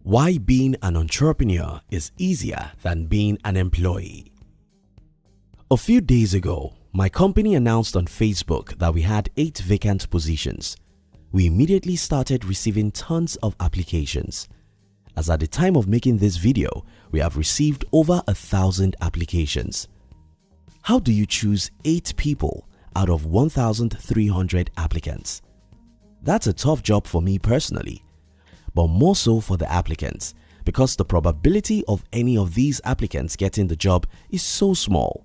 Why being an entrepreneur is easier than being an employee. A few days ago, my company announced on Facebook that we had 8 vacant positions. We immediately started receiving tons of applications. As at the time of making this video, we have received over 1,000 applications. How do you choose 8 people out of 1,300 applicants? That's a tough job for me personally, but more so for the applicants, because the probability of any of these applicants getting the job is so small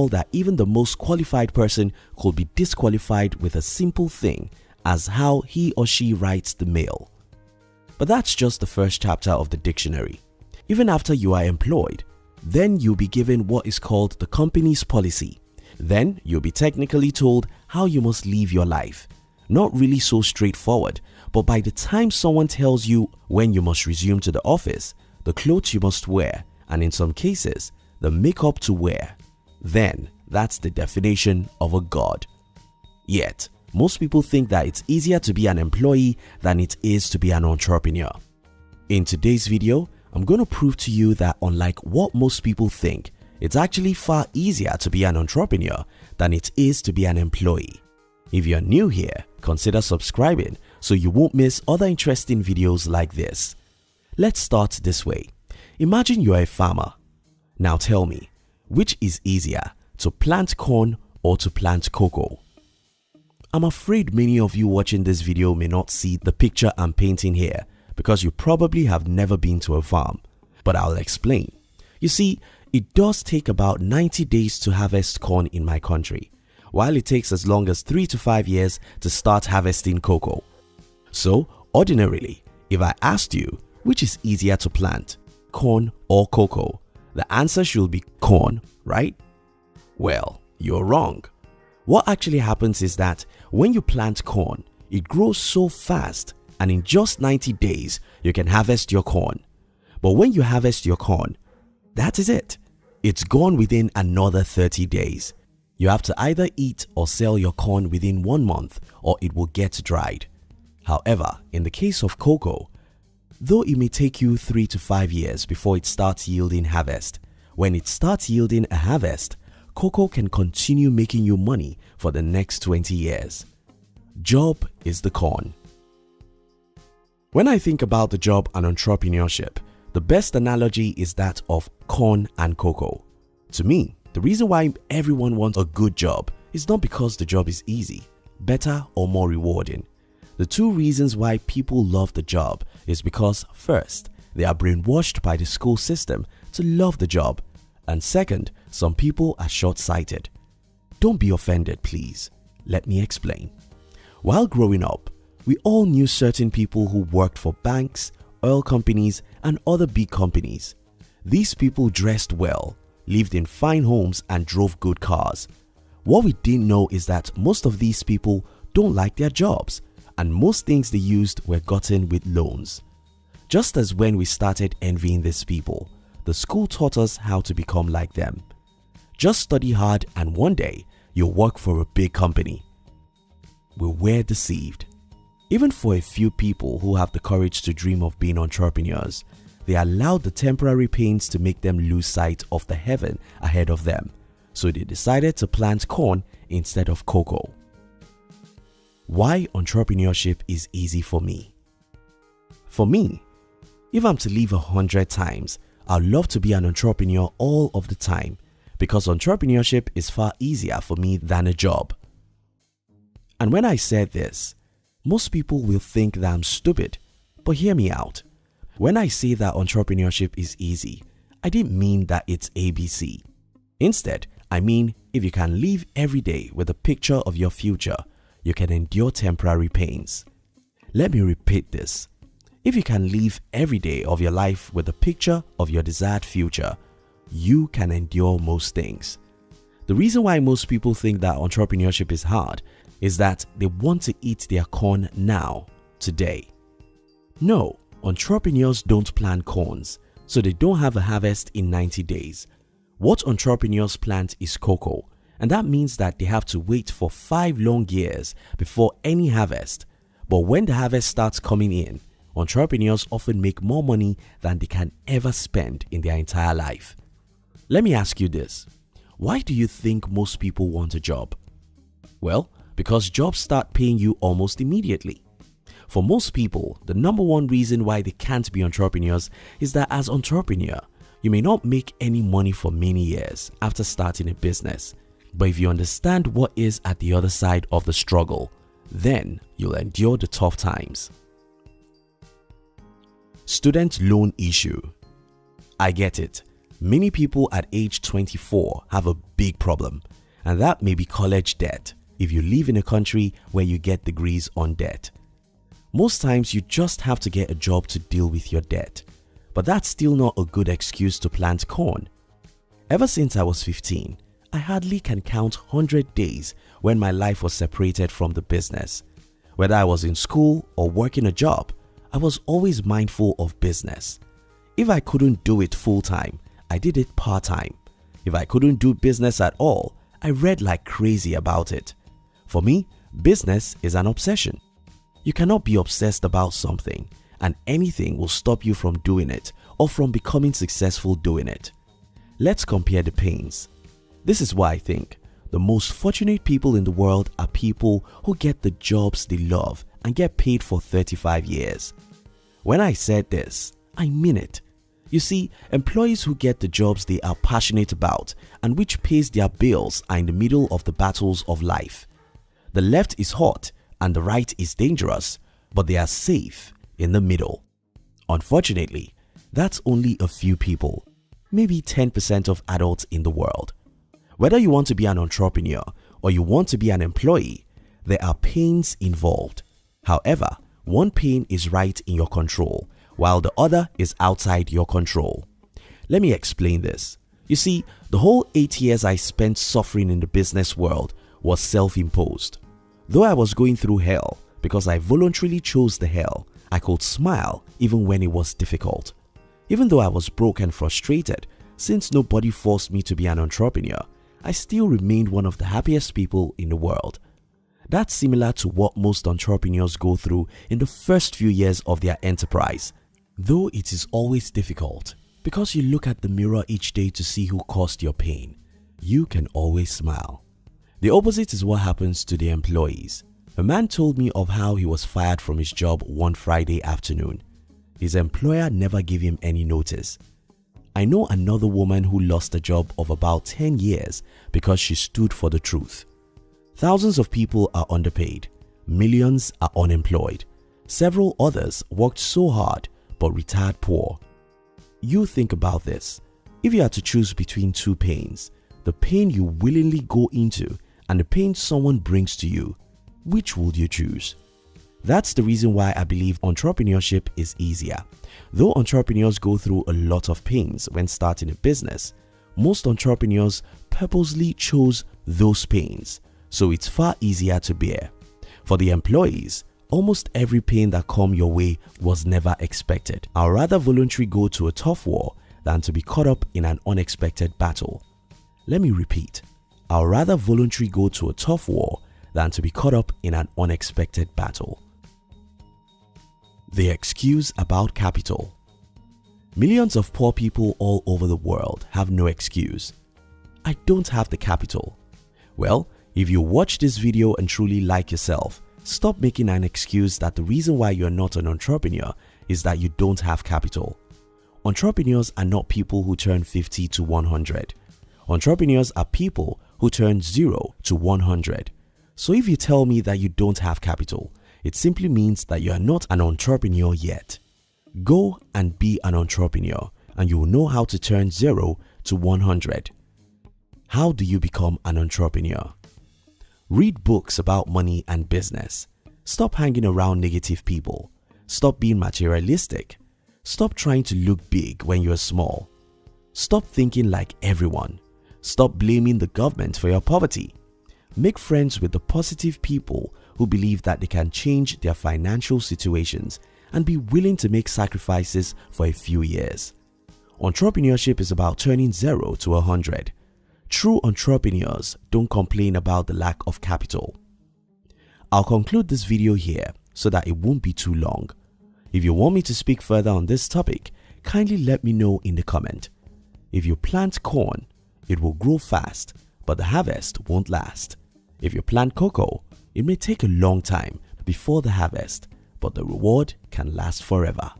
that even the most qualified person could be disqualified with a simple thing as how he or she writes the mail. But that's just the first chapter of the dictionary. Even after you are employed, then you'll be given what is called the company's policy. Then you'll be technically told how you must live your life. Not really so straightforward, but by the time someone tells you when you must resume to the office, the clothes you must wear, and in some cases, the makeup to wear, then that's the definition of a god. Yet, most people think that it's easier to be an employee than it is to be an entrepreneur. In today's video, I'm going to prove to you that unlike what most people think, it's actually far easier to be an entrepreneur than it is to be an employee. If you're new here, consider subscribing so you won't miss other interesting videos like this. Let's start this way. Imagine you're a farmer. Now tell me, which is easier, to plant corn or to plant cocoa? I'm afraid many of you watching this video may not see the picture I'm painting here because you probably have never been to a farm, but I'll explain. You see, it does take about 90 days to harvest corn in my country, while it takes as long as 3 to 5 years to start harvesting cocoa. So, ordinarily, if I asked you which is easier to plant, corn or cocoa, the answer should be corn, right? Well, you're wrong. What actually happens is that when you plant corn, it grows so fast and in just 90 days, you can harvest your corn. But when you harvest your corn, that is it. It's gone within another 30 days. You have to either eat or sell your corn within 1 month or it will get dried. However, in the case of cocoa, though it may take you 3 to 5 years before it starts yielding harvest, when it starts yielding a harvest, cocoa can continue making you money for the next 20 years. Job is the corn. When I think about the job and entrepreneurship, the best analogy is that of corn and cocoa. To me, the reason why everyone wants a good job is not because the job is easy, better or more rewarding. The 2 reasons why people love the job is because first, they are brainwashed by the school system to love the job, and second, some people are short-sighted. Don't be offended, please. Let me explain. While growing up, we all knew certain people who worked for banks, oil companies, and other big companies. These people dressed well, lived in fine homes, and drove good cars. What we didn't know is that most of these people don't like their jobs, and most things they used were gotten with loans. Just as when we started envying these people, the school taught us how to become like them. Just study hard and one day you'll work for a big company. We were deceived. Even for a few people who have the courage to dream of being entrepreneurs, they allowed the temporary pains to make them lose sight of the heaven ahead of them, so they decided to plant corn instead of cocoa. Why entrepreneurship is easy for me? For me, if I'm to live 100 times, I'd love to be an entrepreneur all of the time because entrepreneurship is far easier for me than a job. And when I said this, most people will think that I'm stupid, but hear me out. When I say that entrepreneurship is easy, I didn't mean that it's ABC. Instead, I mean if you can live every day with a picture of your future, you can endure temporary pains. Let me repeat this. If you can live every day of your life with a picture of your desired future, you can endure most things. The reason why most people think that entrepreneurship is hard is that they want to eat their corn now, today. No, entrepreneurs don't plant corns, so they don't have a harvest in 90 days. What entrepreneurs plant is cocoa, and that means that they have to wait for 5 long years before any harvest. But when the harvest starts coming in, Entrepreneurs often make more money than they can ever spend in their entire life. Let me ask you this. Why do you think most people want a job? Well, because jobs start paying you almost immediately. For most people, the number one reason why they can't be entrepreneurs is that as entrepreneur, you may not make any money for many years after starting a business. But if you understand what is at the other side of the struggle, then you'll endure the tough times. Student loan issue. I get it. Many people at age 24 have a big problem, and that may be college debt if you live in a country where you get degrees on debt. Most times you just have to get a job to deal with your debt, but that's still not a good excuse to plant corn. Ever since I was 15, I hardly can count 100 days when my life was separated from the business. Whether I was in school or working a job, I was always mindful of business. If I couldn't do it full-time, I did it part-time. If I couldn't do business at all, I read like crazy about it. For me, business is an obsession. You cannot be obsessed about something, and anything will stop you from doing it or from becoming successful doing it. Let's compare the pains. This is why I think the most fortunate people in the world are people who get the jobs they love and get paid for 35 years. When I said this, I mean it. You see, employees who get the jobs they are passionate about and which pays their bills are in the middle of the battles of life. The left is hot and the right is dangerous, but they are safe in the middle. Unfortunately, that's only a few people, maybe 10% of adults in the world. Whether you want to be an entrepreneur or you want to be an employee, there are pains involved. However, one pain is right in your control, while the other is outside your control. Let me explain this. You see, the whole 8 years I spent suffering in the business world was self-imposed. Though I was going through hell because I voluntarily chose the hell, I could smile even when it was difficult. Even though I was broke and frustrated, since nobody forced me to be an entrepreneur, I still remained one of the happiest people in the world. That's similar to what most entrepreneurs go through in the first few years of their enterprise. Though it is always difficult, because you look at the mirror each day to see who caused your pain, you can always smile. The opposite is what happens to the employees. A man told me of how he was fired from his job one Friday afternoon. His employer never gave him any notice. I know another woman who lost a job of about 10 years because she stood for the truth. Thousands of people are underpaid. Millions are unemployed. Several others worked so hard but retired poor. You think about this. If you had to choose between two pains, the pain you willingly go into and the pain someone brings to you, which would you choose? That's the reason why I believe entrepreneurship is easier. Though entrepreneurs go through a lot of pains when starting a business, most entrepreneurs purposely chose those pains, so it's far easier to bear. For the employees, almost every pain that come your way was never expected. I'd rather voluntarily go to a tough war than to be caught up in an unexpected battle. Let me repeat. I'd rather voluntarily go to a tough war than to be caught up in an unexpected battle. The excuse about capital. Millions of poor people all over the world have no excuse. I don't have the capital. Well, if you watch this video and truly like yourself, stop making an excuse that the reason why you're not an entrepreneur is that you don't have capital. Entrepreneurs are not people who turn 50 to 100. Entrepreneurs are people who turn 0 to 100. So if you tell me that you don't have capital, it simply means that you are not an entrepreneur yet. Go and be an entrepreneur and you will know how to turn 0 to 100. How do you become an entrepreneur? Read books about money and business. Stop hanging around negative people. Stop being materialistic. Stop trying to look big when you're small. Stop thinking like everyone. Stop blaming the government for your poverty. Make friends with the positive people who believe that they can change their financial situations and be willing to make sacrifices for a few years. Entrepreneurship is about turning 0 to 100. True entrepreneurs don't complain about the lack of capital. I'll conclude this video here so that it won't be too long. If you want me to speak further on this topic, kindly let me know in the comment. If you plant corn, it will grow fast, but the harvest won't last. If you plant cocoa, it may take a long time before the harvest, but the reward can last forever.